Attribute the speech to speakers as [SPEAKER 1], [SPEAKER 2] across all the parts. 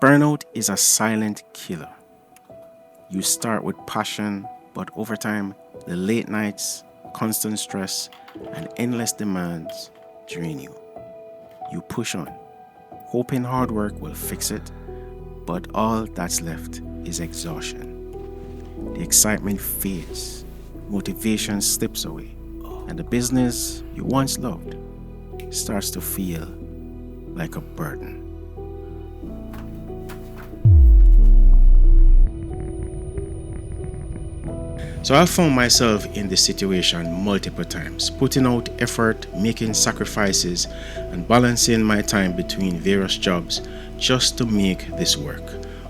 [SPEAKER 1] Burnout is a silent killer. You start with passion, but over time, the late nights, constant stress, and endless demands drain you. You push on, hoping hard work will fix it, but all that's left is exhaustion. The excitement fades, motivation slips away, and the business you once loved starts to feel like a burden. So I found myself in this situation multiple times, putting out effort, making sacrifices, and balancing my time between various jobs just to make this work,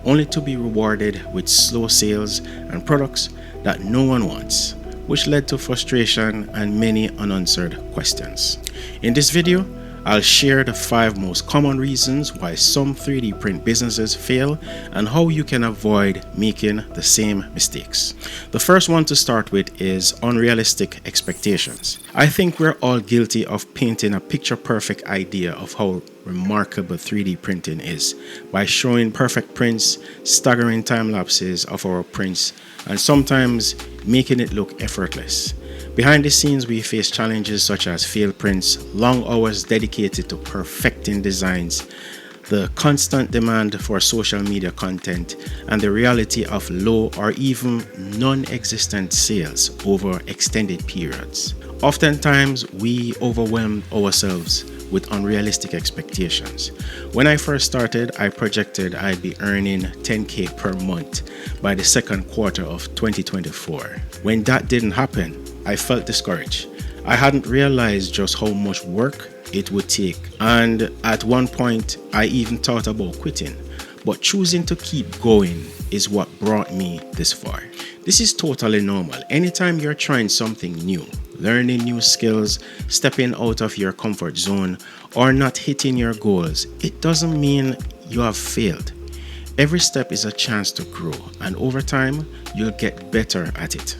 [SPEAKER 1] only to be rewarded with slow sales and products that no one wants, which led to frustration and many unanswered questions. In this video, I'll share the 5 most common reasons why some 3D print businesses fail and how you can avoid making the same mistakes. The first one to start with is unrealistic expectations. I think we're all guilty of painting a picture-perfect idea of how remarkable 3D printing is by showing perfect prints, staggering time lapses of our prints, and sometimes making it look effortless. Behind the scenes, we face challenges such as failed prints, long hours dedicated to perfecting designs, the constant demand for social media content, and the reality of low or even non-existent sales over extended periods. Oftentimes, we overwhelm ourselves with unrealistic expectations. When I first started, I projected I'd be earning $10,000 per month by the second quarter of 2024. When that didn't happen, I felt discouraged. I hadn't realized just how much work it would take, and at one point I even thought about quitting. But choosing to keep going is what brought me this far. This is totally normal. Anytime you're trying something new, learning new skills, stepping out of your comfort zone, or not hitting your goals, it doesn't mean you have failed. Every step is a chance to grow, and over time, you'll get better at it.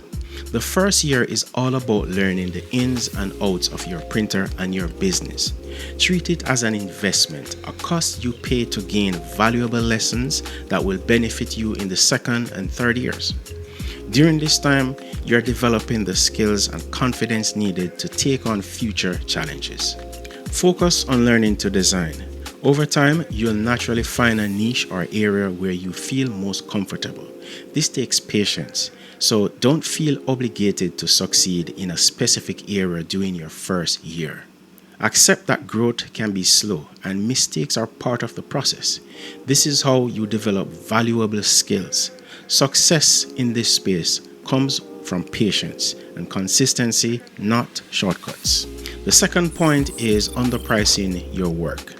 [SPEAKER 1] The first year is all about learning the ins and outs of your printer and your business. Treat it as an investment, a cost you pay to gain valuable lessons that will benefit you in the second and third years. During this time, you're developing the skills and confidence needed to take on future challenges. Focus on learning to design. Over time, you'll naturally find a niche or area where you feel most comfortable. This takes patience, so don't feel obligated to succeed in a specific area during your first year. Accept that growth can be slow and mistakes are part of the process. This is how you develop valuable skills. Success in this space comes from patience and consistency, not shortcuts. The second point is underpricing your work.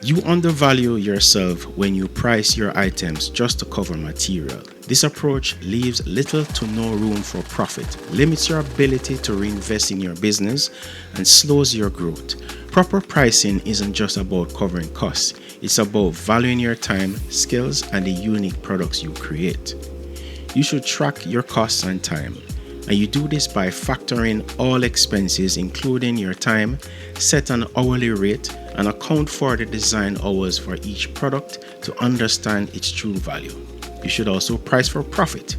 [SPEAKER 1] You undervalue yourself when you price your items just to cover material. This approach leaves little to no room for profit, limits your ability to reinvest in your business, and slows your growth. Proper pricing isn't just about covering costs, it's about valuing your time, skills, and the unique products you create. You should track your costs and time, and you do this by factoring all expenses, including your time, set an hourly rate, and account for the design hours for each product to understand its true value. You should also price for profit,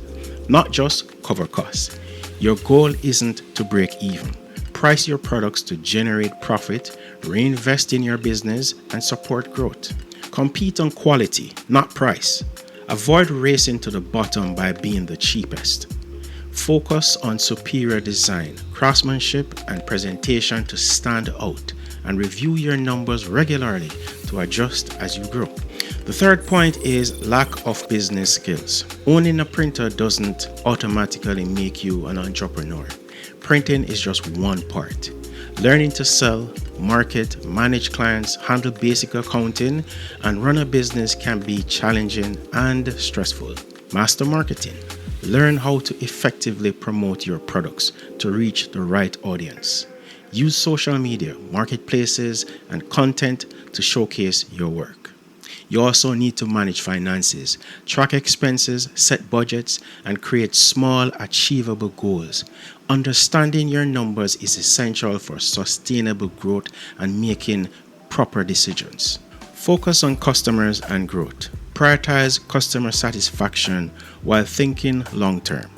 [SPEAKER 1] not just cover costs. Your goal isn't to break even. Price your products to generate profit, reinvest in your business, and support growth. Compete on quality, not price. Avoid racing to the bottom by being the cheapest. Focus on superior design, craftsmanship, and presentation to stand out, and review your numbers regularly to adjust as you grow. The third point is lack of business skills. Owning a printer doesn't automatically make you an entrepreneur. Printing is just one part. Learning to sell, market, manage clients, handle basic accounting, and run a business can be challenging and stressful. Master marketing. Learn how to effectively promote your products to reach the right audience. Use social media, marketplaces, and content to showcase your work. You also need to manage finances, track expenses, set budgets, and create small, achievable goals. Understanding your numbers is essential for sustainable growth and making proper decisions. Focus on customers and growth. Prioritize customer satisfaction while thinking long term.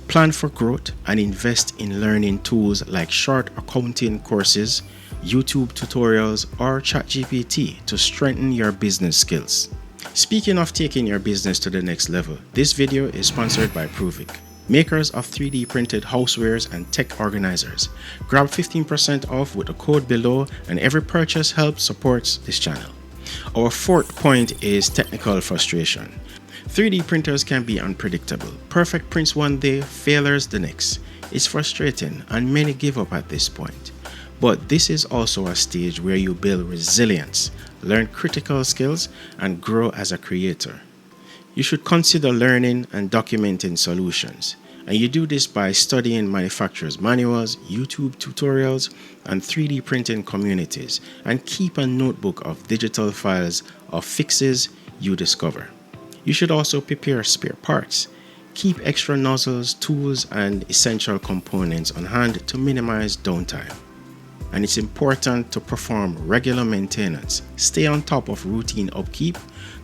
[SPEAKER 1] Plan for growth and invest in learning tools like short accounting courses, YouTube tutorials, or ChatGPT to strengthen your business skills. Speaking of taking your business to the next level, this video is sponsored by Provik, makers of 3D printed housewares and tech organizers. Grab 15% off with the code below, and every purchase helps supports this channel. Our fourth point is technical frustration. 3D printers can be unpredictable. Perfect prints one day, failures the next. It's frustrating and many give up at this point. But this is also a stage where you build resilience, learn critical skills, and grow as a creator. You should consider learning and documenting solutions. And you do this by studying manufacturers' manuals, YouTube tutorials, and 3D printing communities, and keep a notebook of digital files of fixes you discover. You should also prepare spare parts. Keep extra nozzles, tools, and essential components on hand to minimize downtime. And it's important to perform regular maintenance. Stay on top of routine upkeep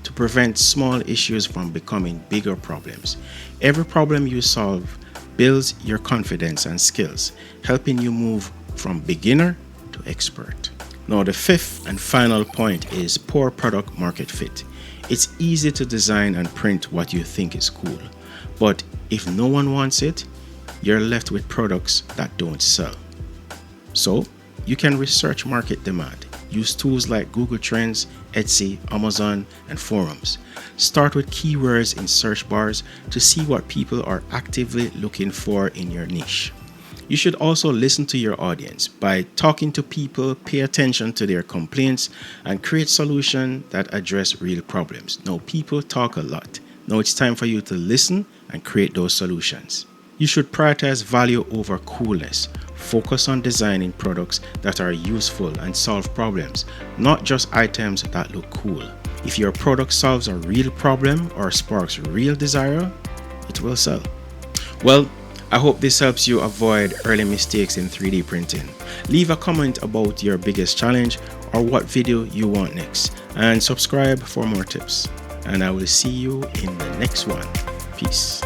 [SPEAKER 1] to prevent small issues from becoming bigger problems. Every problem you solve builds your confidence and skills, helping you move from beginner to expert. Now, the fifth and final point is poor product market fit. It's easy to design and print what you think is cool, but if no one wants it, you're left with products that don't sell. So, you can research market demand. Use tools like Google Trends, Etsy, Amazon, and forums. Start with keywords in search bars to see what people are actively looking for in your niche. You should also listen to your audience. By talking to people, pay attention to their complaints, and create solutions that address real problems. Now, people talk a lot. Now it's time for you to listen and create those solutions. You should prioritize value over coolness. Focus on designing products that are useful and solve problems, not just items that look cool. If your product solves a real problem or sparks real desire, it will sell. Well, I hope this helps you avoid early mistakes in 3D printing. Leave a comment about your biggest challenge or what video you want next, and subscribe for more tips. And I will see you in the next one. Peace.